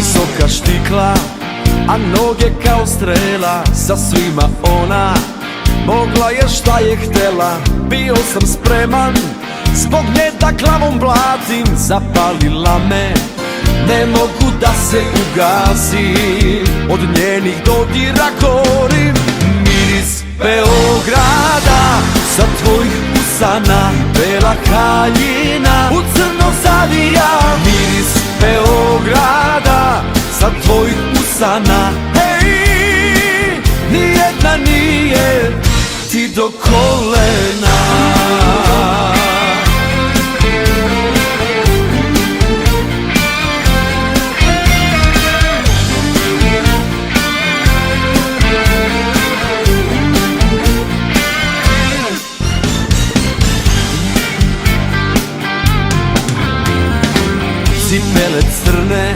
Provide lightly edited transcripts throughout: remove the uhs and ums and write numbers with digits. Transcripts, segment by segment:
Visoka štikla, a noge kao strela. Sa svima ona mogla je šta je htela. Bio sam spreman zbog nje da glavom blatim. Zapalila me, ne mogu da se ugasim. Od njenih dodira gorim. Miris Beograda sa tvojih usana, bela haljina u crno zavija. Miris Beograda sa tvojih usana, hej, nijedna nije ti do kolena. Cipele crne,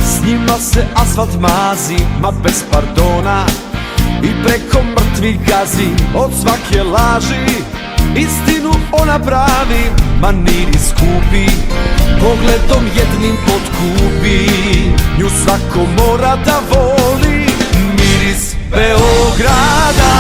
s njima se asfalt mazi, ma bez pardona, i preko mrtvih gazi. Od svake laži istinu ona pravi, maniri skupi, pogledom jednim potkupi. Nju svako mora da voli. Miris Beograda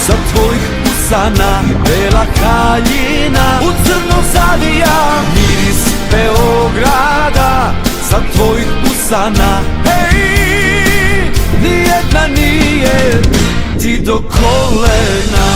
sa tvojih usana, bela haljina u crno zavija. Miris Beograda sa tvojih usana, hej, nijedna nije ti do kolena.